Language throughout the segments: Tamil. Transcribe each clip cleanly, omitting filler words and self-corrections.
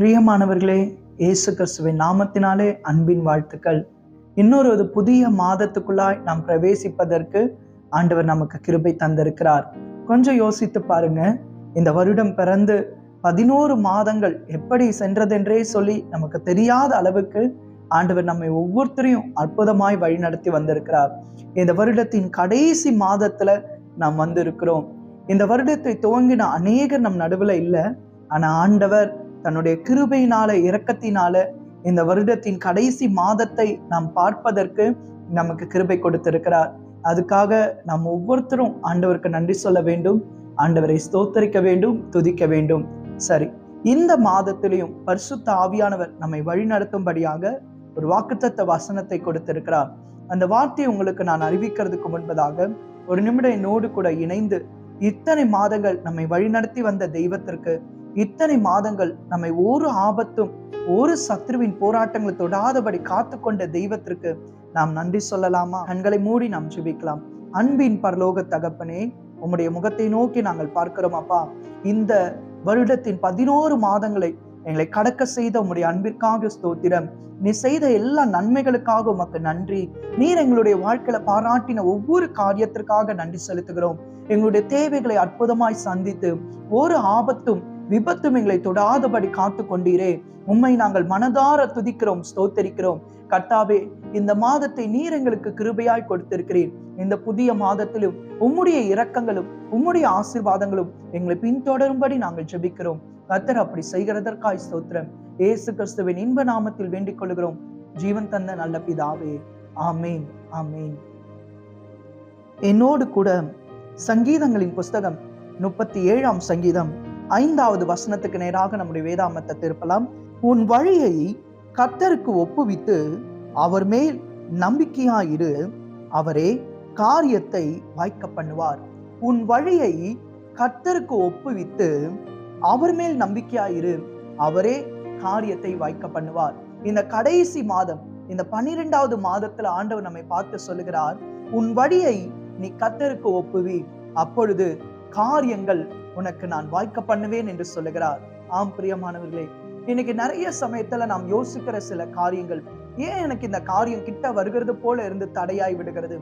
பிரியமானவர்களே, இயேசு கிறிஸ்துவின் நாமத்தினாலே அன்பின் வாழ்த்துக்கள். இன்னொரு புதிய மாதத்துக்குள்ளாய் நாம் பிரவேசிப்பதற்கு ஆண்டவர் நமக்கு கிருபை தந்திருக்கிறார். கொஞ்சம் யோசித்து பாருங்க. இந்த வருடம் பிறந்து 11 மாதங்கள் எப்படி சென்றதென்றே சொல்லி நமக்கு தெரியாத அளவுக்கு ஆண்டவர் நம்மை ஒவ்வொருத்தரையும் அற்புதமாய் வழிநடத்தி வந்திருக்கிறார். இந்த வருடத்தின் கடைசி மாதத்துல நாம் வந்திருக்கிறோம். இந்த வருடத்தை துவங்கின அநேகர் நம் நடுவுல இல்லை. ஆனா ஆண்டவர் தன்னுடைய கிருபையினால, இரக்கத்தினால இந்த வருடத்தின் கடைசி மாதத்தை நாம் பார்ப்பதற்கு நமக்கு கிருபை கொடுத்திருக்கிறார். அதுக்காக நாம் ஒவ்வொருத்தரும் ஆண்டவருக்கு நன்றி சொல்ல வேண்டும், ஆண்டவரை ஸ்தோத்தரிக்க வேண்டும், துதிக்க வேண்டும். சரி, இந்த மாதத்திலையும் பரிசுத்த ஆவியானவர் நம்மை வழிநடத்தும்படியாக ஒரு வாக்குத்தத்த வசனத்தை கொடுத்திருக்கிறார். அந்த வார்த்தையை உங்களுக்கு நான் அறிவிக்கிறதுக்கு முன்பதாக ஒரு நிமிடம் என்னோடு கூட இணைந்து, இத்தனை மாதங்கள் நம்மை வழிநடத்தி வந்த தெய்வத்திற்கு, இத்தனை மாதங்கள் நம்மை ஒரு ஆபத்தும் ஒரு சத்ருவின் போராட்டங்களை தொடாதபடி காத்து கொண்ட தெய்வத்திற்கு நாம் நன்றி சொல்லலாமா? கண்களை மூடி நாம் ஜெபிக்கலாம். அன்பின் பரலோக தகப்பனே, உம்முடைய முகத்தை நோக்கி நாங்கள் பார்க்கிறோம் அப்பா. இந்த வருடத்தின் 11 மாதங்களை எங்களை கடக்க செய்த உம்முடைய அன்பிற்காக ஸ்தோத்திரம். நீ செய்த எல்லா நன்மைகளுக்காக உமக்கு நன்றி. நீர் எங்களுடைய வாழ்க்கையில பாராட்டின ஒவ்வொரு காரியத்திற்காக நன்றி செலுத்துகிறோம். எங்களுடைய தேவைகளை அற்புதமாய் சந்தித்து ஒரு ஆபத்தும் விபத்தும் எங்களை தொடாதபடி காத்து கொண்டீரே, உம்மை நாங்கள் மனதார துதிக்கிறோம், ஸ்தோத்தரிக்கிறோம். கர்த்தாவே, இந்த மாதத்தை நீர் எங்களுக்கு கிருபையாய் கொடுத்திருக்கிறீர். இந்த புதிய மாதத்திலும் உம்முடைய இரக்கங்களும் உம்முடைய ஆசீர்வாதங்களும் எங்களை பின்தொடரும்படி நாங்கள் ஜெபிக்கிறோம். கர்த்தர் அப்படி செய்கிறதற்காய் ஸ்தோத்திரம். இயேசு கிறிஸ்துவின் இன்ப நாமத்தில் வேண்டிக் கொள்கிறோம், ஜீவன் தந்த நல்ல பிதாவே. ஆமேன், ஆமேன். என்னோடு கூட சங்கீதங்களின் புஸ்தகம் 37ஆம் சங்கீதம் 5வது வசனத்துக்கு நேராக நம்முடைய வேதாமத்தை திருப்பலாம். உன் வழியை கர்த்தருக்கு ஒப்புவித்து அவர் மேல் நம்பிக்கையாயிரு, அவரே காரியத்தை வாய்க்க பண்ணுவார். உன் வழியை கர்த்தருக்கு ஒப்புவித்து அவர் மேல் நம்பிக்கையாயிரு, அவரே காரியத்தை வாய்க்க பண்ணுவார். இந்த கடைசி மாதம், இந்த 12வது மாதத்துல ஆண்டவர் நம்மை பார்த்து சொல்லுகிறார், உன் வழியை நீ கர்த்தருக்கு ஒப்புவி, அப்பொழுது காரியங்கள் உனக்கு நான் வாய்க்க பண்ணுவேன் என்று சொல்லுகிறார். ஆம் பிரியமானவர்களே, இன்னைக்கு நிறைய சமயத்துல நாம் யோசிக்கிற சில காரியங்கள், ஏன் எனக்கு இந்த காரியம் கிட்ட வருகிறது போல இருந்து தடையாய் விடுகிறது,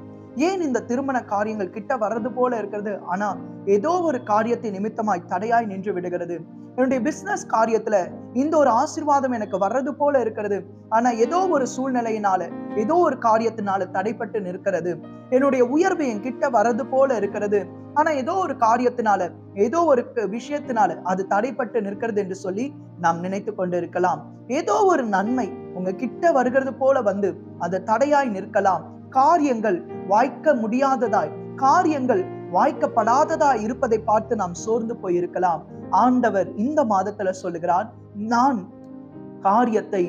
ஏன் இந்த திருமண காரியங்கள் கிட்ட வர்றது போல இருக்கிறது, ஆனா ஏதோ ஒரு காரியத்தை நிமித்தமாய் தடையாய் நின்று விடுகிறது. என்னுடைய பிசினஸ் காரியத்துல இந்த ஒரு ஆசீர்வாதம் எனக்கு வர்றது போல இருக்கிறது, ஆனா ஏதோ ஒரு சூழ்நிலையினால, ஏதோ ஒரு காரியத்தினால தடைப்பட்டு நிற்கிறது. என்னுடைய உயர்வு என் கிட்ட வர்றது போல இருக்கிறது, ஆனா ஏதோ ஒரு காரியத்தினால, ஏதோ ஒரு விஷயத்தினால அது தடைப்பட்டு நிற்கிறது என்று சொல்லி நாம் நினைத்து கொண்டு இருக்கலாம். ஏதோ ஒரு நன்மை உங்க கிட்ட வருகிறது போல வந்து அது தடையாய் நிற்கலாம். காரியங்கள் வாய்க்க முடியாததாய், காரியங்கள் வாய்க்கப்படாததாய் இருப்பதை பார்த்து நாம் சோர்ந்து போயிருக்கலாம். ஆண்டவர் இந்த மாதத்துல சொல்லுகிறார், நான் காரியத்தை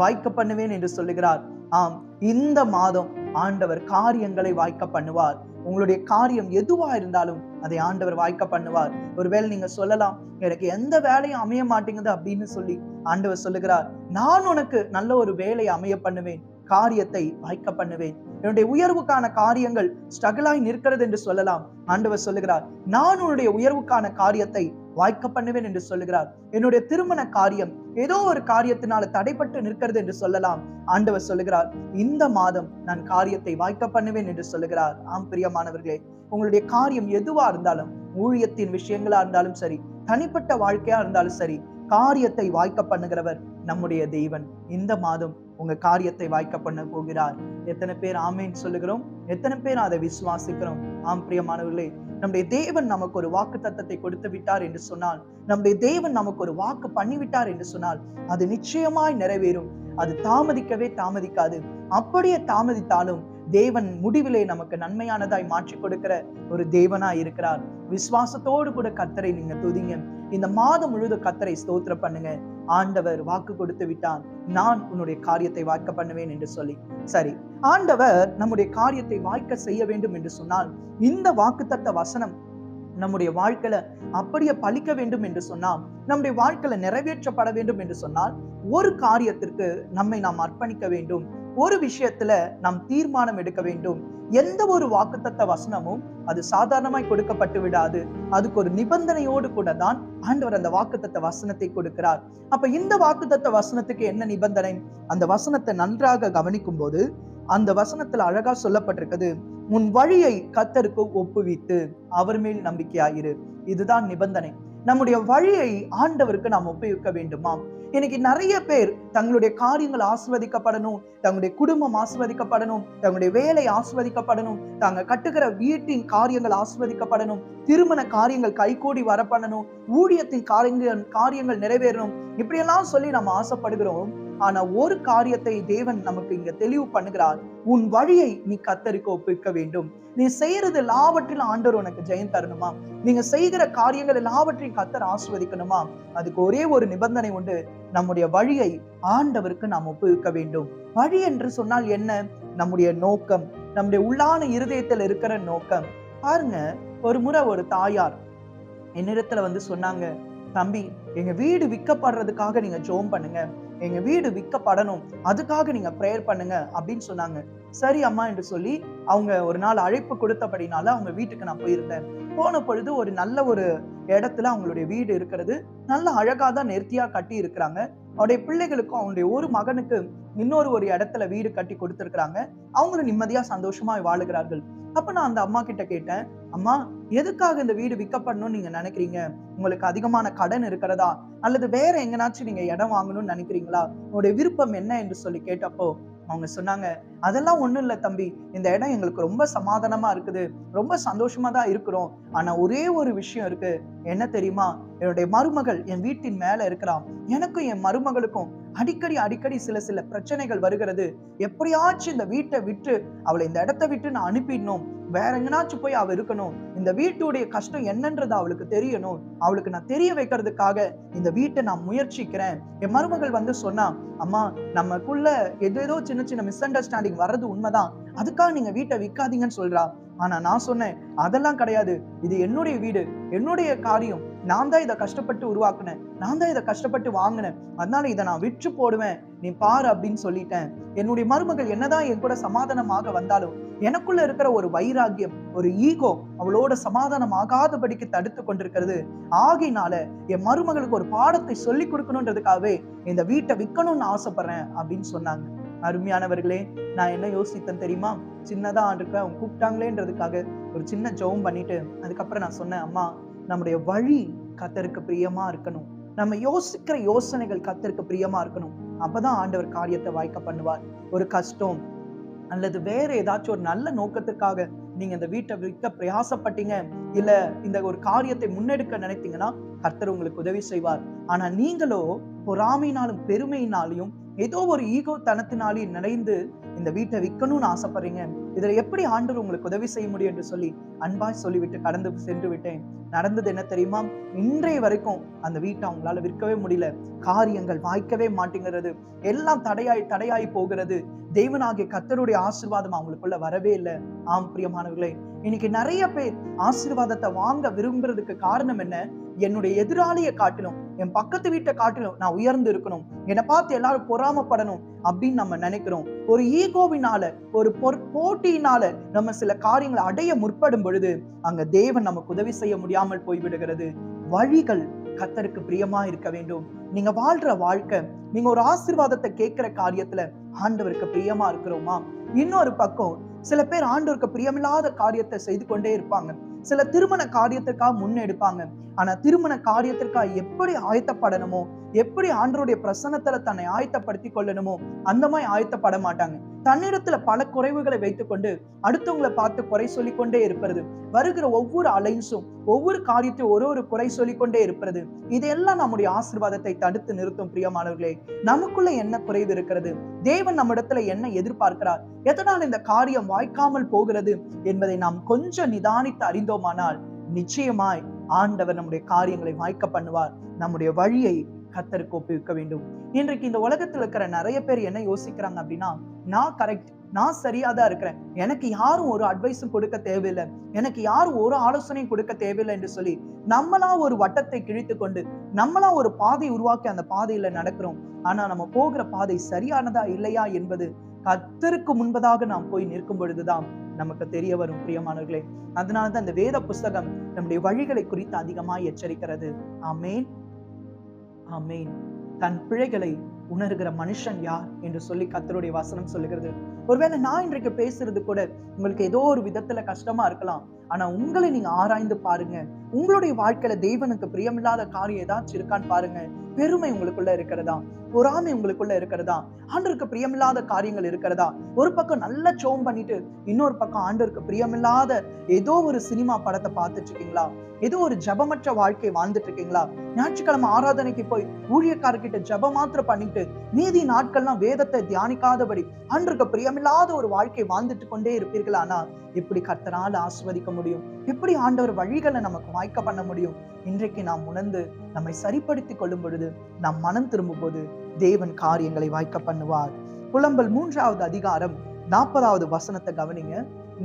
வாய்க்க பண்ணுவேன் என்று சொல்லுகிறார். ஆம், இந்த மாதம் ஆண்டவர் காரியங்களை வாய்க்க பண்ணுவார். உங்களுடைய காரியம் எதுவா இருந்தாலும் அதை ஆண்டவர் வாய்க்க பண்ணுவார். ஒருவேளை நீங்க சொல்லலாம், எனக்கு எந்த வேலையும் அமைய மாட்டேங்குது அப்படின்னு சொல்லி ஆண்டவர் சொல்லுகிறார், நான் உனக்கு நல்ல ஒரு வேலையை அமைய பண்ணுவேன், காரியத்தை வாய்க்க பண்ணுவேன். என்னுடைய உயர்வுக்கான காரியங்கள் ஸ்ட்ரகிளாய் நிற்கிறது என்று சொல்லலாம். ஆண்டவர் சொல்லுகிறார், நான் உன்னுடைய உயர்வுக்கான காரியத்தை வாய்க்க பண்ணுவேன் என்று சொல்லுகிறார். என்னுடைய திருமண காரியம் ஏதோ ஒரு காரியத்தினால தடைப்பட்டு நிற்கிறது என்று சொல்லலாம். ஆண்டவர் சொல்லுகிறார், இந்த மாதம் நான் காரியத்தை வாய்க்க பண்ணுவேன் என்று சொல்லுகிறார். ஆம் பிரியமானவர்களே, உங்களுடைய காரியம் எதுவா இருந்தாலும், ஊழியத்தின் விஷயங்களா இருந்தாலும் சரி, தனிப்பட்ட வாழ்க்கையா இருந்தாலும் சரி, காரியத்தை வாய்க்க பண்ணுகிறவர் நம்முடைய தேவன். இந்த மாதம் உங்க காரியத்தை வாய்க்க பண்ண போகிறார். எத்தனை பேர் ஆமேன் சொல்லுகிறோம்? எத்தனை பேர் அதை விசுவாசிக்கிறோம்? ஆம் பிரியமானவர்களே, நம்முடைய தேவன் நமக்கு ஒரு வாக்கு தத்தத்தை கொடுத்து விட்டார் என்று சொன்னால், நம்முடைய தேவன் நமக்கு ஒரு வாக்கு பண்ணிவிட்டார் என்று சொன்னால், அது நிச்சயமாய் நிறைவேறும். அது தாமதிக்கவே தாமதிக்காது. அப்படியே தாமதித்தாலும் தேவன் முடிவிலே நமக்கு நன்மையானதாய் மாற்றி கொடுக்கிற ஒரு தேவனாய் இருக்கிறார். விசுவாசத்தோடு கூட கர்த்தரை நீங்க துதிங்க. இந்த மாதம் முழுவதும் கர்த்தரை ஸ்தோத்திரம் பண்ணுங்க. ஆண்டவர் வாக்கு கொடுத்து விட்டான், நான் உன்னுடைய காரியத்தை வாய்க்க பண்ணுவேன் என்று சொல்லி. சரி, ஆண்டவர் நம்முடைய காரியத்தை வாய்க்க செய்ய வேண்டும் என்று சொன்னால், இந்த வாக்குத்தத்த வசனம் நம்முடைய வாழ்க்கையில அப்படியே பலிக்க வேண்டும் என்று சொன்னால், நம்முடைய வாழ்க்கையில நிறைவேற்றப்பட வேண்டும் என்று சொன்னால், ஒரு காரியத்திற்கு நம்மை நாம் அர்ப்பணிக்க வேண்டும். ஒரு விஷயத்துல நாம் தீர்மானம் எடுக்க வேண்டும். எந்த ஒரு வாக்குத்தத்த வசனமும் அது சாதாரணமாய் கொடுக்கப்பட்டு விடாது. அதுக்கு ஒரு நிபந்தனையோடு கூட தான் ஆண்டவர் அந்த வாக்குத்தத்த வசனத்தை கொடுக்கிறார். அப்ப இந்த வாக்குத்தத்த வசனத்துக்கு என்ன நிபந்தனை? அந்த வசனத்தை நன்றாக கவனிக்கும் போது அந்த வசனத்துல அழகா சொல்லப்பட்டிருக்குது, உன் வழியை கர்த்தருக்கு ஒப்புவித்து அவர் மேல் நம்பிக்கையாயிரு. இதுதான் நிபந்தனை. நம்முடைய வழியை ஆண்டவருக்கு நாம் ஒப்புவிக்க வேண்டுமாம். இன்னைக்கு நிறைய பேர் தங்களுடைய காரியங்கள் ஆசீர்வதிக்கப்படணும், தங்களுடைய குடும்பம் ஆசீர்வதிக்கப்படணும், தங்களுடைய வேலை ஆசீர்வதிக்கப்படணும், தாங்க கட்டுகிற வீட்டின் காரியங்கள் ஆசீர்வதிக்கப்படணும், திருமண காரியங்கள் கைகூடி வர பண்ணணும், ஊழியத்தின் காரியங்கள் நிறைவேறணும், இப்படியெல்லாம் சொல்லி நம்ம ஆசைப்படுகிறோம். ஆனா ஒரு காரியத்தை தேவன் நமக்கு இங்க தெளிவு பண்ணுகிறார். உன் வழியை நீ கர்த்தருக்கு ஒப்புவிக்க வேண்டும். நீ செய்யறது எல்லாவற்றிலும் ஆண்டவர் உனக்கு ஜெயம் தரணுமா? நீங்க செய்கிற காரியங்கள் எல்லாவற்றையும் கர்த்தர் ஆசீர்வதிக்கணுமா? அதுக்கு ஒரே ஒரு நிபந்தனை உண்டு. நம்முடைய வழியை ஆண்டவருக்கு நாம் ஒப்புவிக்க வேண்டும். வழி என்று சொன்னால் என்ன? நம்முடைய நோக்கம், நம்முடைய உள்ளான இருதயத்தில் இருக்கிற நோக்கம். பாருங்க, ஒரு முறை ஒரு தாயார் என்னிடத்துல சொன்னாங்க, தம்பி, எங்க வீடு விற்கப்படுறதுக்காக நீங்க ஜெபம் பண்ணுங்க, எங்க வீடு விற்கப்படணும், அதுக்காக நீங்க பிரேயர் பண்ணுங்க அப்படின்னு சொன்னாங்க. சரி அம்மா என்று சொல்லி அவங்க ஒரு நாள் அழைப்பு கொடுத்தபடினால அவங்க வீட்டுக்கு நான் போயிருந்தேன். போன பொழுது ஒரு நல்ல ஒரு இடத்துல அவங்களுடைய வீடு இருக்கிறது. நல்ல அழகா தான் நேர்த்தியா கட்டி இருக்கிறாங்க. அவருடைய பிள்ளைகளுக்கும் அவனுடைய ஒரு மகனுக்கு இன்னொரு ஒரு இடத்துல வீடு கட்டி கொடுத்திருக்கிறாங்க. அவங்களும் நிம்மதியா சந்தோஷமா வாழுகிறார்கள். அப்ப நான் அந்த அம்மா கிட்ட கேட்டேன், அம்மா, எதுக்காக இந்த வீடு விற்கப்படணும்னு நீங்க நினைக்கிறீங்க? உங்களுக்கு அதிகமான கடன் இருக்கிறதா, அல்லது வேற எங்கனாச்சும் நீங்க இடம் வாங்கணும்னு நினைக்கிறீங்களா? உங்களுடைய விருப்பம் என்ன என்று சொல்லி கேட்டப்போ அவங்க சொன்னாங்க, அதெல்லாம் ஒண்ணும் இல்ல தம்பி, இந்த இடம் எங்களுக்கு ரொம்ப சமாதானமா இருக்குது, ரொம்ப சந்தோஷமா தான் இருக்கிறோம். ஆனா ஒரே ஒரு விஷயம் இருக்கு, என்ன தெரியுமா? என்னுடைய மருமகள் என் வீட்டின் மேல இருக்கிறான். எனக்கும் என் மருமகளுக்கும் அடிக்கடி சில பிரச்சனைகள் வருகிறது. எப்படியாச்சும் இந்த வீட்டை விட்டு அவளை இந்த இடத்தை விட்டு நான் அனுப்பிடணும், வேற எங்கனாச்சும் போய் அவ இருக்கணும். இந்த வீட்டுடைய கஷ்டம் என்னன்றது அவளுக்கு தெரியணும். அவளுக்கு நான் தெரிய வைக்கிறதுக்காக இந்த வீட்டை நான் முயற்சிக்கிறேன். என் மருமகள் சொன்னா, அம்மா, நமக்குள்ள ஏதோ சின்ன மிஸ் அண்டர்ஸ்டாண்டிங் வர்றது உண்மைதான், அதுக்காக நீங்க வீட்டை விற்காதீங்கன்னு சொல்றா. ஆனா நான் சொன்னேன், அதெல்லாம் கிடையாது, இது என்னுடைய வீடு, என்னுடைய காரியம், நான் தான் இதை கஷ்டப்பட்டு உருவாக்குனேன், நான் தான் இதை கஷ்டப்பட்டு வாங்கினேன், அதனால இதை நான் விற்று போடுவேன், நீ பாரு அப்படின்னு சொல்லிட்டேன். என்னுடைய மருமகள் என்னதான் என் கூட சமாதானமாக வந்தாலும் எனக்குள்ள இருக்கிற ஒரு வைராகியம், ஒரு ஈகோ அவளோட சமாதானம் ஆகாதபடிக்கு தடுத்து கொண்டிருக்கிறது. ஆகையினால என் மருமகளுக்கு ஒரு பாடத்தை சொல்லி கொடுக்கணுன்றதுக்காகவே இந்த வீட்டை விற்கணும்னு ஆசைப்படுறேன் அப்படின்னு சொன்னாங்க. அருமையானவர்களே, நான் என்ன யோசித்தேன் தெரியுமா? சின்னதா இருக்க அவங்க கூப்பிட்டாங்களேன்றதுக்காக ஒரு சின்ன ஜெபம் பண்ணிட்டு அதுக்கப்புறம் நான் சொன்னேன், அம்மா, நம்முடைய வழி கர்த்தருக்கு பிரியமா இருக்கணும், நம்ம யோசிக்கிற யோசனைகள் கர்த்தருக்கு பிரியமா இருக்கணும். அப்பதான் ஆண்டவர் காரியத்தை வாய்க்க பண்ணுவார். ஒரு கஷ்டம் அல்லது வேற ஏதாச்சும் ஒரு நல்ல நோக்கத்துக்காக நீங்க இந்த வீட்டை விற்க பிரயாசப்பட்டீங்க, இல்ல இந்த ஒரு காரியத்தை முன்னெடுக்க நினைத்தீங்கன்னா கர்த்தர் உங்களுக்கு உதவி செய்வார். ஆனா நீங்களோ பொறாமையினாலும் பெருமையினாலையும் ஏதோ ஒரு ஈகோ தனத்தினாலே நிறைந்து இந்த வீட்டை விற்கணும்னு ஆசைப்படுறீங்க. இதுல எப்படி ஆண்டவர் உங்களுக்கு உதவி செய்ய முடியும் என்று சொல்லி அன்பாய் சொல்லிவிட்டு கடந்து சென்று விட்டேன். நடந்தது என்ன தெரியுமா? இன்றைய வரைக்கும் அந்த வீட்டை அவங்களால விற்கவே முடியல. காரியங்கள் வாய்க்கவே மாட்டேங்கிறது, எல்லாம் தடையாய் போகிறது. தேவனாகிய கர்த்தருடைய ஆசீர்வாதம் அவங்களுக்குள்ள வரவே இல்லை. ஆம் பிரியமானவர்களே, இன்னைக்கு நிறைய பேர் ஆசீர்வாதத்தை வாங்க விரும்புறதுக்கு காரணம் என்ன? என்னுடைய எதிராளியை காட்டிலும், என் பக்கத்து வீட்டை காட்டிலும் நான் உயர்ந்து இருக்கணும், என்னை பார்த்து எல்லாரும் பொறாமப்படணும் அப்படின்னு நம்ம நினைக்கிறோம். ஒரு ஈகோவினால, ஒரு போட்டியினால நம்ம சில காரியங்களை அடைய முற்படும் பொழுது அங்க தேவன் நமக்கு உதவி செய்ய முடியாமல் போய்விடுகிறது. வழிகள் கர்த்தருக்கு பிரியமா இருக்க வேண்டும். நீங்க வாழ்ற வாழ்க்கை, நீங்க ஒரு ஆசீர்வாதத்தை கேட்கிற காரியத்துல ஆண்டவருக்கு பிரியமா இருக்கிறோமா? இன்னொரு பக்கம் சில பேர் ஆண்டவருக்கு பிரியமில்லாத காரியத்தை செய்து கொண்டே இருப்பாங்க. சில திருமண காரியத்திற்காக முன்னெடுப்பாங்க. ஆனா திருமண காரியத்திற்காக எப்படி ஆயத்தப்படணுமோ, எப்படி ஆண்டவருடைய பிரசன்னத்துல தன்னை ஆயத்தப்படுத்தி கொள்ளணுமோ அந்த மாதிரி ஆயத்தப்பட மாட்டாங்க. தன்னிடத்துல பல குறைவுகளை வைத்துக் கொண்டு அடுத்தவங்களை பார்த்து குறை சொல்லிக் கொண்டே இருப்பது, வருகிற ஒவ்வொரு அலைன்ஸும் ஒவ்வொரு காரியத்தையும் ஒரு குறை சொல்லிக் கொண்டே இருப்பது, இதெல்லாம் நம்முடைய ஆசீர்வாதத்தை தடுத்து நிறுத்தும். பிரியமானவர்களே, நமக்குள்ள என்ன குறைவு இருக்கிறது? தேவன் நம்ம இடத்துல என்ன எதிர்பார்க்கிறார்? எதனால் இந்த காரியம் வாய்க்காமல் போகிறது என்பதை நாம் கொஞ்சம் நிதானித்து அறிந்தோமானால் நிச்சயமாய் ஆண்டவர் நம்முடைய காரியங்களை வாய்க்க பண்ணுவார். நம்முடைய வழியை கர்த்தருக்கு ஒப்புவிக்க வேண்டும். இன்றைக்கு இந்த உலகத்துல இருக்கிற நிறைய பேர் என்ன யோசிக்கிறாங்க அப்படின்னா, நான் கரெக்ட், நான் சரியாதான் இருக்கிறேன், எனக்கு யாரும் ஒரு அட்வைஸும் கொடுக்க தேவையில்லை, எனக்கு யாரும் ஒரு ஆலோசனையும் கொடுக்க தேவையில்லை என்று சொல்லி நம்மளா ஒரு வட்டத்தை கிழித்து கொண்டு நம்மளா ஒரு பாதை உருவாக்கி அந்த பாதையில நடக்கிறோம். ஆனா நம்ம போகிற பாதை சரியானதா இல்லையா என்பது கர்த்தருக்கு முன்பதாக நாம் போய் நிற்கும் பொழுதுதான் நமக்கு தெரிய வரும் பிரியமானவர்களே. அதனாலதான் இந்த வேத புஸ்தகம் நம்முடைய வழிகளை குறித்து அதிகமாய் எச்சரிக்கிறது. ஆமேன், ஆமேன். தன் பிழைகளை உணர்கிற மனுஷன் யார் என்று சொல்லி கர்த்தருடைய வசனம் சொல்லுகிறது. ஒருவேளை நான் இன்றைக்கு பேசுறது கூட உங்களுக்கு ஏதோ ஒரு விதத்துல கஷ்டமா இருக்கலாம். ஆனா உங்களை நீங்க ஆராய்ந்து பாருங்க. உங்களுடைய வாழ்க்கையில தேவனுக்கு பிரியமில்லாத காரியம் ஏதாச்சும் இருக்கான்னு பாருங்க. பெருமை உங்களுக்குள்ள இருக்கிறதா? பொறாமை உங்களுக்குள்ள இருக்கிறதா? ஆண்டவருக்கு பிரியமில்லாத காரியங்கள் இருக்கிறதா? ஒரு பக்கம் நல்லா சோம் பண்ணிட்டு இன்னொரு பக்கம் ஆண்டவருக்கு பிரியமில்லாத ஏதோ ஒரு சினிமா படத்தை பார்த்துட்டு இருக்கீங்களா? ஏதோ ஒரு ஜபமற்ற வாழ்க்கை வாழ்ந்துட்டு இருக்கீங்களா? ஞாயிற்றுக்கிழமை ஆராதனைக்கு போய் ஊழியக்காரர்கிட்ட ஜபம் மாத்திரம் பண்ணிட்டு மீதி நாட்கள்லாம் வேதத்தை தியானிக்காதபடி ஆண்டவருக்கு பிரியமில்லாத ஒரு வாழ்க்கை வாழ்ந்துட்டு கொண்டே இருப்பீர்களானா எப்படி கர்த்தரால் ஆசீர்வதிக்க முடியும்? எப்படி ஆண்டவர் வழிகளை நமக்கு வாய்க்க பண்ண முடியும்? இன்றைக்கு நாம் உணர்ந்து நம்மை சரிப்படுத்திக் கொள்ளும் பொழுது, நாம் மனம் திரும்பும் போது தேவன் காரியங்களை வாய்க்க பண்ணுவார். புலம்பல் 3வது அதிகாரம் 40வது வசனத்தை கவனிங்க.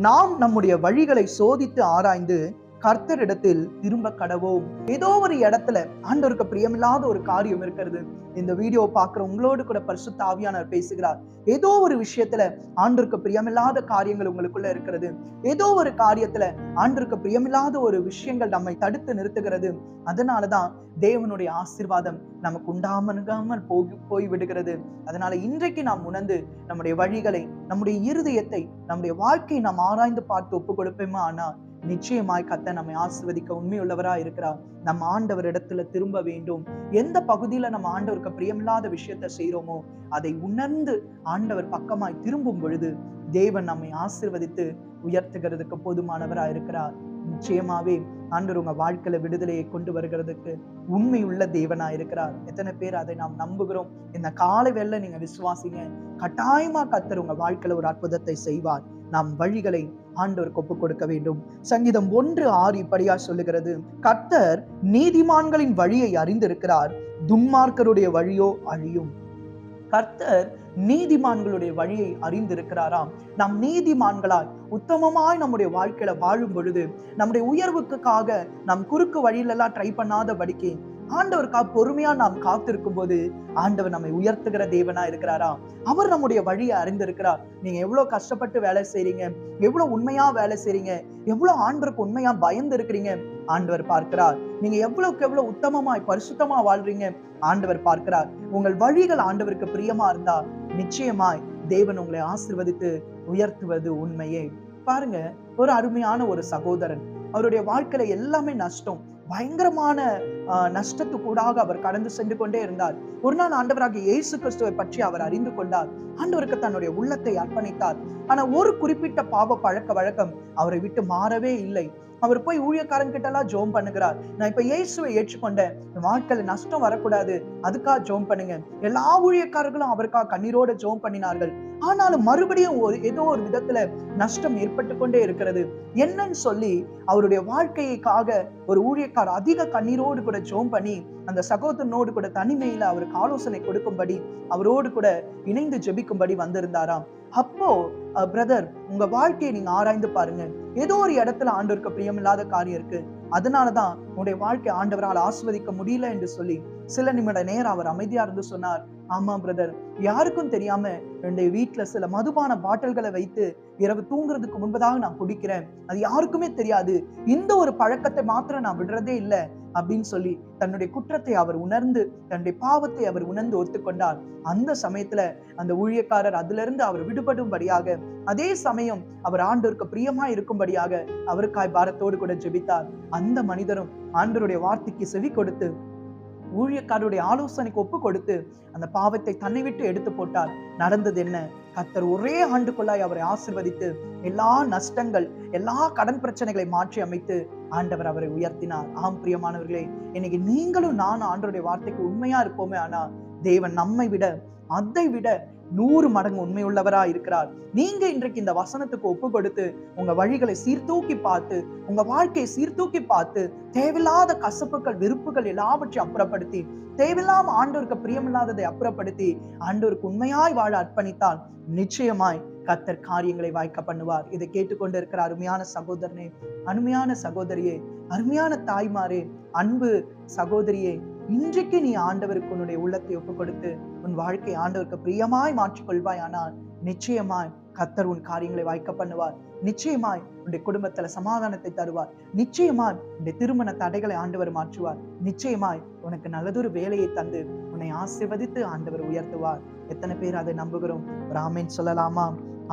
நாம் நம்முடைய வழிகளை சோதித்து ஆராய்ந்து கர்த்தரிடத்தில் திரும்ப கடவோம். ஏதோ ஒரு இடத்துல ஆண்டவருக்கு பிரியமில்லாத ஒரு காரியம் இருக்கிறது. இந்த வீடியோ பார்க்கிற உங்களோடு கூட பரிசுத்த ஆவியானவர் பேசுகிறார். ஏதோ ஒரு விஷயத்துல ஆண்டவருக்கு பிரியமில்லாத காரியங்கள் உங்களுக்குள்ள இருக்கிறது. ஏதோ ஒரு காரியத்துல ஆண்டவருக்கு பிரியமில்லாத ஒரு விஷயங்கள் நம்மை தடுத்து நிறுத்துகிறது. அதனாலதான் தேவனுடைய ஆசீர்வாதம் நமக்கு உண்டாமல் போய் விடுகிறது. அதனால இன்றைக்கு நாம் உணர்ந்து நம்முடைய வழிகளை, நம்முடைய இருதயத்தை, நம்முடைய வாழ்க்கையை நாம் ஆராய்ந்து பார்த்து ஒப்பு கொடுப்போமா? ஆனா நிச்சயமாய் கர்த்தர் நம்மை ஆசீர்வதிக்க உண்மையுள்ளவரா இருக்கிறார். நம்ம ஆண்டவர் இடத்துல திரும்ப வேண்டும். எந்த பகுதியில நம்ம ஆண்டவருக்கு பிரியமில்லாத விஷயத்தை செய்யறோமோ அதை உணர்ந்து ஆண்டவர் பக்கமாய் திரும்பும் பொழுது தேவன் நம்மை ஆசீர்வதித்து உயர்த்துகிறதுக்கு போதுமானவரா இருக்கிறார். நிச்சயமாவே ஆண்டவர் உங்க வாழ்க்கையில விடுதலையை கொண்டு வருகிறதுக்கு உண்மையுள்ள தேவனா இருக்கிறார். எத்தனை பேர் அதை நாம் நம்புகிறோம்? இந்த காலை வேளையில நீங்க விசுவாசிங்க. கட்டாயமா கர்த்தர் உங்க வாழ்க்கையில ஒரு அற்புதத்தை செய்வார். நாம் வழிகளை ஆண்டவருக்கு ஒப்புக் கொடுக்க வேண்டும். சங்கீதம் 1:6 இப்படியா சொல்லுகிறது, கர்த்தர் நீதிமான்களின் வழியை அறிந்திருக்கிறார், துன்மார்க்கருடைய வழியோ அழியும். கர்த்தர் நீதிமான்களுடைய வழியை அறிந்திருக்கிறாராம். நாம் நீதிமான்களாய் உத்தமமாய் நம்முடைய வாழ்க்கையில வாழும் பொழுது நம்முடைய உயர்வுக்காக நாம் குறுக்கு வழியிலெல்லாம் ட்ரை பண்ணாதபடிக்கு ஆண்டவருக்காக பொறுமையா நாம் காத்திருக்கும் போது ஆண்டவர் நம்மை உயர்த்துகிற தேவனா இருக்கிறாரா? அவர் நம்முடைய வழியை அறிந்திருக்கிறார். நீங்க எவ்வளவு கஷ்டப்பட்டு வேலை செய்றீங்க, எவ்வளவு உண்மையா வேலை செய்றீங்க, எவ்வளவு ஆண்டவருக்கு உண்மையா பயந்து இருக்கிறீங்க, ஆண்டவர் பார்க்கிறார். நீங்க எவ்வளவுக்கு எவ்வளவு உத்தமமாய் பரிசுத்தமா வாழ்றீங்க, ஆண்டவர் பார்க்கிறார். உங்கள் வழிகள் ஆண்டவருக்கு பிரியமா இருந்தா நிச்சயமாய் தேவன் உங்களை ஆசீர்வதித்து உயர்த்துவது உண்மையே. பாருங்க, ஒரு அருமையான ஒரு சகோதரன், அவருடைய வாழ்க்கையில எல்லாமே நஷ்டம், பயங்கரமான நஷ்டத்துக்கூடாக அவர் கடந்து சென்று கொண்டே இருந்தார். ஒரு நாள் ஆண்டவராகிய இயேசு கிறிஸ்துவை பற்றி அவர் அறிந்து கொண்டார். ஆண்டவருக்கு தன்னுடைய உள்ளத்தை அர்ப்பணித்தார். ஆனா ஒரு குறிப்பிட்ட பாவ பழக்க வழக்கம் அவரை விட்டு மாறவே இல்லை. அவர் போய் ஊழியக்காரன் கிட்ட எல்லாம் ஜோம் பண்ணுகிறார். நான் இப்ப இயேசுவை ஏற்றுக்கொண்டேன், வாழ்க்கையில நஷ்டம் வரக்கூடாது, அதுக்காக ஜோம் பண்ணுங்க. எல்லா ஊழியக்காரர்களும் அவருக்காக கண்ணீரோட ஜோம் பண்ணினார்கள். ஆனாலும் மறுபடியும் ஏதோ ஒரு விதத்துல நஷ்டம் ஏற்பட்டு கொண்டே இருக்கிறது. என்னன்னு சொல்லி அவருடைய வாழ்க்கைக்காக ஒரு ஊழியக்காரர் அதிக கண்ணீரோடு கூட ஜோம் பண்ணி அந்த சகோதரனோடு கூட தனிமையில அவருக்கு ஆலோசனை கொடுக்கும்படி, அவரோடு கூட இணைந்து ஜெபிக்கும்படி வந்திருந்தாராம். அப்போ பிரதர், உங்க வாழ்க்கையை நீங்க ஆராய்ந்து பாருங்க. ஏதோ ஒரு இடத்துல ஆண்டவருக்கு பிரியமில்லாத காரியம் இருக்கு, அதனாலதான் உங்களுடைய வாழ்க்கை ஆண்டவரால் ஆஸ்வதிக்க முடியல என்று சொல்லி சில நிமிட நேரம் அவர் அமைதியா இருந்து சொன்னார், ஆமா பிரதர், யாருக்கும் தெரியாம என்னுடைய வீட்டுல சில மதுபான பாட்டில்களை வைத்து இரவு தூங்குறதுக்கு முன்பதாக நான் குடிக்கிறேன், அது யாருக்குமே தெரியாது, இந்த ஒரு பழக்கத்தை மாத்திரம் நான் விடுறதே இல்லை அப்படின்னு சொல்லி தன்னுடைய குற்றத்தை அவர் உணர்ந்து, தன்னுடைய பாவத்தை அவர் உணர்ந்து ஒத்துக்கொண்டார். அந்த சமயத்துல அந்த ஊழியக்காரர் அதுல இருந்து அவர் விடுபடும்படியாக, அதே சமயம் அவர் ஆண்டவருக்கு பிரியமா இருக்கும்படியாக அவருக்காய் பாரத்தோடு கூட ஜெபித்தார். அந்த மனிதரும் ஆண்டவருடைய வார்த்தைக்கு செவி கொடுத்து ஊழியக்காரருடைய ஆலோசனைக்கு ஒப்பு கொடுத்து அந்த பாவத்தை தன்னை விட்டு எடுத்து போட்டார். நடந்தது என்ன? கர்த்தர் ஒரே ஆண்டுக்குள்ளாய் அவரை ஆசீர்வதித்து எல்லா நஷ்டங்கள், எல்லா கடன் பிரச்சனைகளை மாற்றி அமைத்து ஆண்டவர் அவரை உயர்த்தினார். ஆம் பிரியமானவர்களே, இன்னைக்கு நீங்களும் நானும் ஆண்டவருடைய வார்த்தைக்கு உண்மையா இருப்போமே, ஆனா தேவன் நம்மை விட, அதை விட 100 மடங்கு உண்மையுள்ளவரா இருக்கிறார். நீங்க இன்றைக்கு இந்த வசனத்துக்கு ஒப்பு கொடுத்து உங்க வழிகளை சீர்தூக்கி பார்த்து, உங்க வாழ்க்கையை சீர்தூக்கி பார்த்து, தேவையில்லாத கசப்புகள், வெறுப்புகள் எல்லாவற்றையும் அப்புறப்படுத்தி, தேவையில்லாம ஆண்டவருக்கு பிரியமில்லாததை அப்புறப்படுத்தி ஆண்டவருக்கு உண்மையாய் வாழ அர்ப்பணித்தால் நிச்சயமாய் கர்த்தர் காரியங்களை வாய்க்க பண்ணுவார். இதை கேட்டுக்கொண்டு இருக்கிற அருமையான சகோதரனே, அருமையான சகோதரியே, அருமையான தாய்மாரே, அன்பு சகோதரியே, இன்றைக்கு நீ ஆண்டவருக்கு உன்னுடைய உள்ளத்தை ஒப்பு கொடுத்து உன் வாழ்க்கை ஆண்டவருக்கு பிரியமாய் மாற்றிக்கொள்வாய். ஆனால் நிச்சயமாய் கர்த்தர் உன் காரியங்களை வாய்க்க பண்ணுவார். நிச்சயமாய் உன்னுடைய குடும்பத்துல சமாதானத்தை தருவார். நிச்சயமாய் உன்னுடைய திருமண தடைகளை ஆண்டவர் மாற்றுவார். நிச்சயமாய் உனக்கு நல்லதொரு வேலையை தந்து உன்னை ஆசீர்வதித்து ஆண்டவர் உயர்த்துவார். எத்தனை பேர் அதை நம்புகிறோம்? ஒரு ஆமேன் சொல்லலாமா?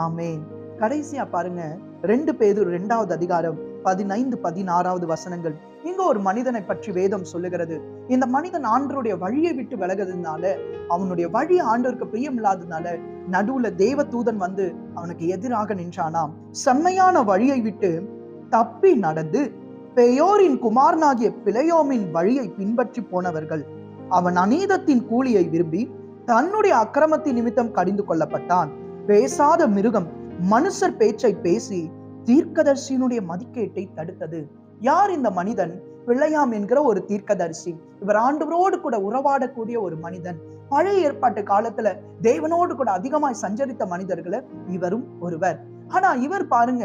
ஆமேன். கடைசியா பாருங்க, 2 பேதுரு 2வது அதிகாரம் 15, 16வது வசனங்கள். இங்க ஒரு மனிதனை பற்றி வேதம் சொல்லுகிறது. இந்த மனிதன் ஆண்டவருடைய வழியை விட்டு விலகுறதுனால, அவனுடைய வழி ஆண்டவருக்கு பிரியம் இல்லாததுனால நடுவுல தேவ தூதன் வந்து அவனுக்கு எதிராக நின்றானாம். செம்மையான வழியை விட்டு தப்பி நடந்து பெயோரின் குமாரனாகிய பிலேயோமின் வழியை பின்பற்றி போனவர்கள். அவன் அநீதத்தின் கூலியை விரும்பி தன்னுடைய அக்கிரமத்தின் நிமித்தம் கடிந்து கொள்ளப்பட்டான். பேசாத மிருகம் மனுஷர் பேச்சை பேசி தீர்க்கதரிசியினுடைய மதிக்கேட்டை தடுத்தது. யார் இந்த மனிதன்? பிலேயாம் என்கிற ஒரு தீர்க்கதரிசி. இவர் ஆண்டவரோடு கூட உறவாடக்கூடிய ஒரு மனிதன். பழைய ஏற்பாட்டு காலத்துல தேவனோடு கூட அதிகமாய் சஞ்சரித்த மனிதர்களை இவரும் ஒருவர். ஆனா இவர் பாருங்க,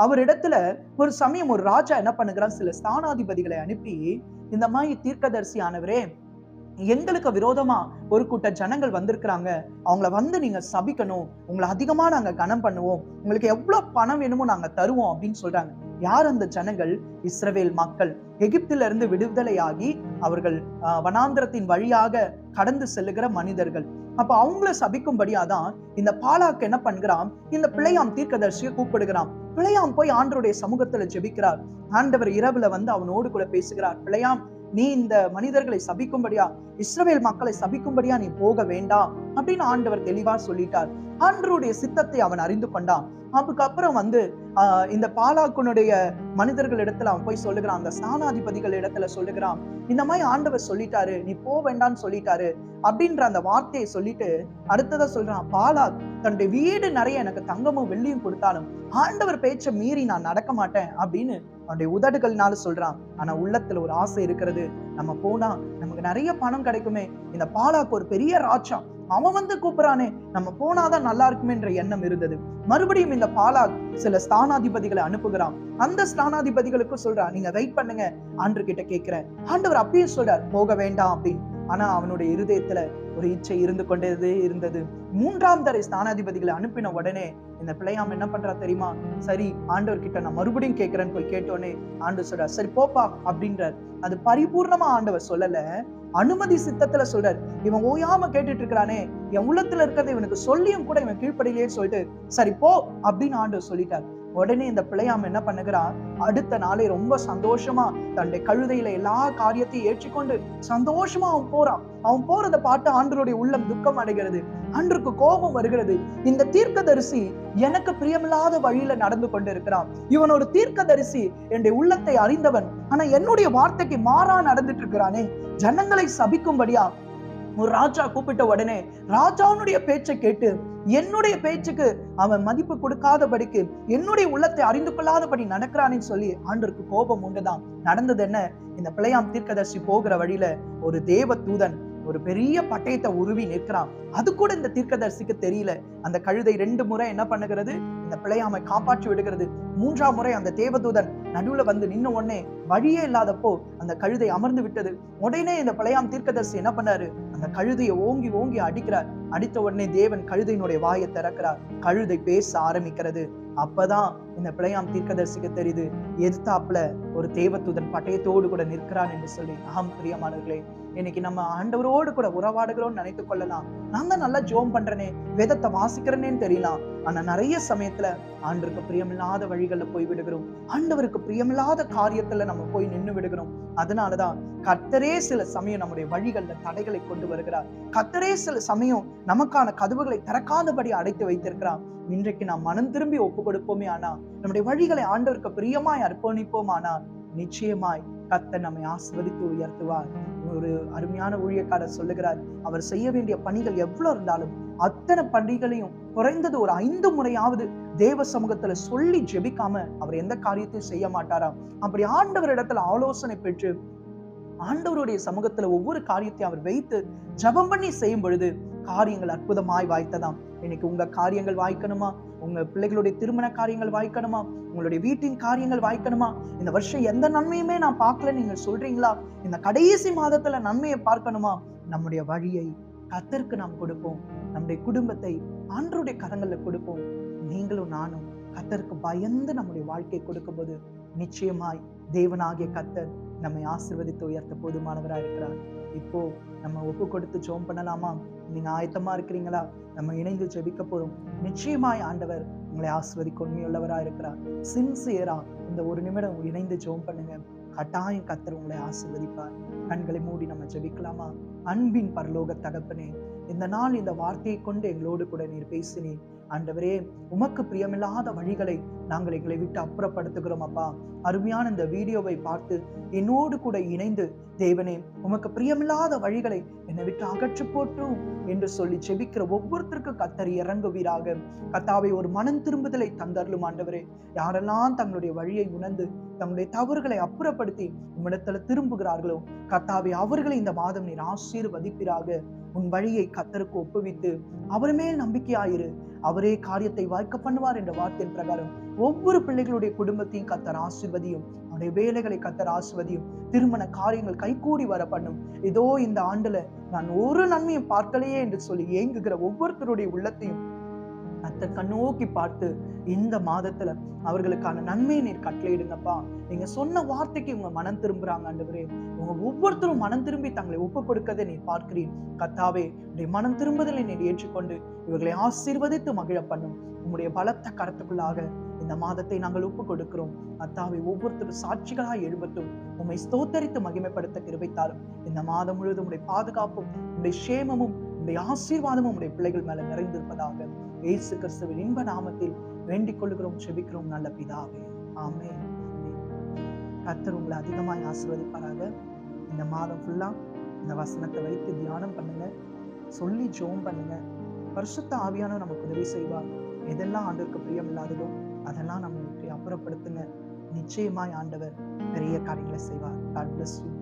அவரிடத்துல ஒரு சமயம் ஒரு ராஜா என்ன பண்ணுகிறான், சில ஸ்தானாதிபதிகளை அனுப்பி, இந்த மாதிரி தீர்க்கதரிசி ஆனவரே, எங்களுக்கு விரோதமா ஒரு கூட்ட ஜனங்கள் வந்திருக்கிறாங்க, அவங்கள வந்து நீங்க சபிக்கணும், உங்களை அதிகமா நாங்க கனம் பண்ணுவோம், உங்களுக்கு எவ்வளவு பணம் வேணுமோ நாங்க தருவோம் அப்படின்னு சொல்றாங்க. யார் அந்த ஜனங்கள்? இஸ்ரவேல் மக்கள். எகிப்தில இருந்து விடுதலையாகி அவர்கள் வனாந்திரத்தின் வழியாக கடந்து செல்லுகிற மனிதர்கள். அப்ப அவங்கள சபிக்கும்படியாதான் இந்த பாலாக் என்ன பண்கிறான், இந்த பிலேயாம் தீர்க்கதரிசியை கூப்பிடுகிறான். பிலேயாம் போய் ஆண்டவருடைய சமூகத்துல ஜெபிக்கிறார். ஆண்டவர் இரவுல வந்து அவனோடு கூட பேசுகிறார். பிலேயாம், நீ இந்த மனிதர்களை சபிக்கும்படியா, இஸ்ரவேல் மக்களை சபிக்கும்படியா நீ போக வேண்டாம் அப்படின்னு ஆண்டவர் தெளிவா சொல்லிட்டார். ஆண்டவருடைய சித்தத்தை அவன் அறிந்து கொண்டான். அதுக்கப்புறம் வந்து இந்த பாலாக்குனுடைய மனிதர்கள் இடத்துல அவன் போய் சொல்லுகிறான், அந்த ஸ்தானாதிபதிகள் இடத்துல சொல்லுகிறான், இந்த மாதிரி ஆண்டவர் சொல்லிட்டாரு, நீ போ வேண்டான்னு சொல்லிட்டாரு அப்படின்ற அந்த வார்த்தையை சொல்லிட்டு அடுத்ததா சொல்றான், பாலாக் தன்னுடைய வீடு நிறைய எனக்கு தங்கமும் வெள்ளியும் கொடுத்தாலும் ஆண்டவர் பேச்ச மீறி நான் நடக்க மாட்டேன் அப்படின்னு அவனுடைய உதடுகள்னால சொல்றான். ஆனா உள்ளத்துல ஒரு ஆசை இருக்கிறது, நம்ம போனா நமக்கு நிறைய பணம் கிடைக்குமே, இந்த பாலாக்கு ஒரு பெரிய ராஜா, அவன் வந்து கூப்பிடுறானே, நம்ம போனாதான் நல்லா இருக்குமேன்ற எண்ணம் இருந்தது. மறுபடியும் இந்த பாலாக் சில ஸ்தானாதிபதிகளை அனுப்புகிறான். அந்த ஸ்தானாதிபதிகளுக்கு சொல்றான், நீங்க வெயிட் பண்ணுங்க, ஆண்டவர் கிட்ட கேட்கிறேன். ஆண்டவர் அப்பயும் சொல்றார், போக வேண்டாம் அப்படின்னு. ஆனா அவனுடைய இருதயத்துல ஒரு இச்சை இருந்து கொண்டே இருந்தது. 3ஆம் தரை ஸ்தானாதிபதிகளை அனுப்பின உடனே இந்த பிலேயாம் என்ன பண்றா தெரியுமா? சரி, ஆண்டவர் கிட்ட நான் மறுபடியும் கேட்கிறேன்னு போய் கேட்டோன்னே ஆண்டவர் சொல்றார், சரி போப்பா அப்படின்றார். அது பரிபூர்ணமா ஆண்டவர் சொல்லல, அனுமதி சித்தத்துல சொல்றார். இவன் ஓயாம கேட்டுட்டு இருக்கிறானே, என் உள்ளத்துல இருக்கிறத இவனுக்கு சொல்லியும் கூட இவன் கீழ்ப்படியிலே சொல்லிட்டு சரி போ அப்படின்னு ஆண்டவர் சொல்லிட்டார். உடனே இந்த பிலேயாம் என்ன பண்ணுகிறான், அடுத்த நாளே ரொம்ப சந்தோஷமா தன்னுடைய கழுதையில எல்லா காரியத்தையும் ஏற்றிக்கொண்டு சந்தோஷமா அவன் போறான். அவன் போறதை பார்த்து ஆண்டவருடைய உள்ளம் துக்கம் அடைகிறது, ஆண்டவருக்கு கோபம் வருகிறது. இந்த தீர்க்கதரிசி எனக்கு பிரியமில்லாத வழியில நடந்து கொண்டு இருக்கிறான், இவன் ஒரு தீர்க்கதரிசி, என்னுடைய உள்ளத்தை அறிந்தவன், ஆனா என்னுடைய வார்த்தைக்கு மாறா நடந்துட்டு இருக்கிறானே, ஜனங்களை சபிக்கும்படியா ஒரு ராஜா கூப்பிட்ட உடனே ராஜாவுடைய பேச்சை கேட்டு என்னுடைய பேச்சுக்கு அவன் மதிப்பு கொடுக்காதபடிக்கு, என்னுடைய உள்ளத்தை அறிந்து கொள்ளாதபடி நடக்கிறான்னு சொல்லி ஆண்டவருக்கு கோபம் உண்டுதான். நடந்தது என்ன? இந்த பிலேயாம் தீர்க்கதரிசி போகிற வழியில ஒரு தேவ தூதன் ஒரு பெரிய பட்டயத்தை உருவி நிற்கிறான். அது கூட இந்த தீர்க்கதரிசிக்கு தெரியல. அந்த கழுதை 2 முறை என்ன பண்ணுகிறது, இந்த பிலேயாமை காப்பாற்றி விடுகிறது. 3ஆம் முறை அந்த தேவதூதன் நடுவுல வந்து நின்ன உடனே வழியே இல்லாதப்போ அந்த கழுதை அமர்ந்து விட்டது. உடனே இந்த பிலேயாம் தீர்க்கதரிசி என்ன பண்ணாரு, அந்த கழுதையை ஓங்கி ஓங்கி அடிக்கிறார். அடித்த உடனே தேவன் கழுதையினுடைய வாயை திறக்கிறார். கழுதை பேச ஆரம்பிக்கிறது. அப்பதான் இந்த பிலேயாம் தீர்க்கதரிசிக்கு தெரியுது, எதிர்த்தாப்புல ஒரு தேவதூதன் பட்டயத்தோடு கூட நிற்கிறான் என்று சொல்லி. ஆம் பிரியமானவர்களே, இன்னைக்கு நம்ம ஆண்டவரோடு கூட உறவாடுகிறோம்னு நினைத்து கொள்ளலாம். நான் தான் நல்லா ஜோம் பண்றேனே, வேதத்தை வாசிக்கிறேன்னு தெரியலாம். ஆனா நிறைய சமயத்துல ஆண்டவருக்கு பிரியமில்லாத வழிகள்ல போய் விடுகிறோம், ஆண்டவருக்கு பிரியமில்லாத காரியத்துல நம்ம போய் நின்று விடுகிறோம். அதனாலதான் கர்த்தரே சில சமயம் நம்முடைய வழிகள்ல தடைகளை கொண்டு வருகிறார். கர்த்தரே சில சமயம் நமக்கான கதவுகளை திறக்காதபடி அடைத்து வைத்திருக்கிறார். இன்றைக்கு நாம் மனம் திரும்பி ஒப்பு கொடுப்போமே, ஆனா நம்முடைய வழிகளை ஆண்டவருக்கு பிரியமாய் அர்ப்பணிப்போம், ஆனா நிச்சயமாய் கர்த்தர் நம்மை ஆசீர்வதித்து உயர்த்துவார். ஒரு அருமையான ஊழியக்காரர் சொல்லுகிறார், அவர் செய்ய வேண்டிய பணிகள் எவ்வளவு இருந்தாலும் அத்தனை பணிகளையும் குறைந்தது ஒரு 5 முறையாவது தேவ சமூகத்துல சொல்லி ஜெபிக்காம அவர் எந்த காரியத்தையும் செய்ய மாட்டாராம். அப்படி ஆண்டவரிடத்துல ஆலோசனை பெற்று ஆண்டவருடைய சமூகத்துல ஒவ்வொரு காரியத்தையும் அவர் வைத்து ஜெபம் பண்ணி செய்யும் பொழுது காரியங்கள் அற்புதமாய் வாய்த்ததாம். இன்னைக்கு உங்க காரியங்கள் வாய்க்கணுமா, உங்க பிள்ளைகளுடைய திருமண காரியங்கள் வாய்க்கணுமா, உங்களுடைய வீட்டின் காரியங்கள் வாய்க்கணுமா, இந்த வருஷம் எந்த நன்மையுமே நான் பார்க்கல நீங்க சொல்றீங்களா, இந்த கடைசி மாதத்துல நன்மையை பார்க்கணுமா, நம்முடைய வழியை கர்த்தருக்கு நாம் கொடுப்போம். நம்முடைய குடும்பத்தை ஆண்டவருடைய கரங்கள்ல கொடுப்போம். நீங்களும் நானும் கர்த்தருக்கு பயந்து நம்முடைய வாழ்க்கையை கொடுக்கும்போது நிச்சயமாய் தேவனாகிய கர்த்தர் நம்மை ஆசீர்வதித்து உயர்த்த போதுமானவராக இருக்கிறார். இப்போ நம்ம ஒப்பு கொடுத்து ஜெபம் பண்ணலாமா? நீங்க ஆயத்தமா இருக்கிறீங்களா? நம்ம இணைந்து ஜெபிக்க போறோம். நிச்சயமாய் ஆண்டவர் உங்களை ஆசீர்வதிக்க உண்மையுள்ளவரா இருக்கிறார். சின்சியரா இந்த ஒரு நிமிடம் இணைந்து ஜெபம் பண்ணுங்க. கட்டாயம் கர்த்தர் உங்களை ஆசீர்வதிப்பார். கண்களை மூடி நம்ம ஜெபிக்கலாமா? அன்பின் பரலோக தகப்பனே, இந்த நாள் இந்த வார்த்தையை கொண்டு எங்களோடு கூட நீர் பேசினீர். ஆண்டவரே, உமக்கு பிரியமில்லாத வழிகளை நாங்கள் எங்களை விட்டு அப்புறப்படுத்துகிறோம் அப்பா. அருமையான இந்த வீடியோவை பார்த்து என்னோடு கூட இணைந்து தேவனே, உமக்கு பிரியமில்லாத வழிகளை என்னை விட்டு அகற்று போட்டும் என்று சொல்லி ஜெபிக்கிற ஒவ்வொருத்தருக்கும் கர்த்தர் இறங்குவீராக. கர்த்தாவே, ஒரு மனம் திரும்புதலை தந்தருளும் ஆண்டவரே. யாரெல்லாம் தங்களுடைய வழியை உணர்ந்து தங்களுடைய தவறுகளை அப்புறப்படுத்தி உம்மிடத்துல திரும்புகிறார்களோ கர்த்தாவே, அவர்களை இந்த மாதம் நீர் ஆசீர்வதிப்பீராக. உன் வழியை கர்த்தருக்கு ஒப்புவித்து அவர் மேல் நம்பிக்கையாயிரு. அவரே காரியத்தை வாய்க்க பண்ணுவார் என்ற வார்த்தையின் பிரகாரம் ஒவ்வொரு பிள்ளைகளுடைய குடும்பத்தையும் கர்த்தர் ஆசீர்வதியும். அவருடைய வேலைகளை கர்த்தர் ஆசீர்வதியும். திருமண காரியங்கள் கைகூடி வர பண்ணும். இதோ இந்த ஆண்டுல நான் ஒரு நன்மையும் பார்க்கலையே என்று சொல்லி ஏங்குகிற ஒவ்வொருத்தருடைய உள்ளத்தையும் கர்த்தர் கண்ணோக்கி பார்த்து இந்த மாதத்துல அவர்களுக்கான நன்மையை நீர் கட்டளையிடுங்கப்பா. நீங்க சொன்ன வார்த்தைக்கு இவங்க மனம் திரும்புறாங்க ஆண்டவரே. உங்க ஒவ்வொருத்தரும் மனம் திரும்பி தங்களை ஒப்பு கொடுக்கதை நீர் பார்க்கிறீர். கர்த்தாவே, உடைய மனம் திரும்புதலை நீர் ஏற்றுக்கொண்டு இவர்களை ஆசீர்வதித்து மகிழ பண்ணும். உங்களுடைய பலத்த கரத்துக்குள்ளாக இந்த மாதத்தை நாங்கள் ஒப்பு கொடுக்கிறோம். கர்த்தாவே, ஒவ்வொருத்தரும் சாட்சிகளாய் எழும்பட்டும். உம்மை ஸ்தோத்தரித்து மகிமைப்படுத்த கிருபை தாரும். இந்த மாதம் முழுவதும் உடைய பாதுகாப்பும் உடைய சேமமும் உடைய ஆசீர்வாதமும் உடைய பிள்ளைகள் மேல நிறைந்திருப்பதாக இயேசு கிறிஸ்துவின் இன்ப நாமத்தில் வேண்டிக் கொள்கிறோம், செபிக்கிறோம் நல்ல பிதாவே. ஆமென். கர்த்தர் உங்களை அதிகமாய் ஆசீர்வதிப்பாராக. இந்த மாதம் ஃபுல்லா இந்த வசனத்தை வைத்து தியானம் பண்ணுங்க, சொல்லி ஜெபம் பண்ணுங்க. பரிசுத்த ஆவியானவர் நமக்கு உதவி செய்வார். எதெல்லாம் ஆண்டவருக்கு பிரியம் இல்லாததோ அதெல்லாம் நம்மளுக்கு அப்புறப்படுத்துங்க. நிச்சயமாய் ஆண்டவர் பெரிய காரியங்களை செய்வார். God bless you.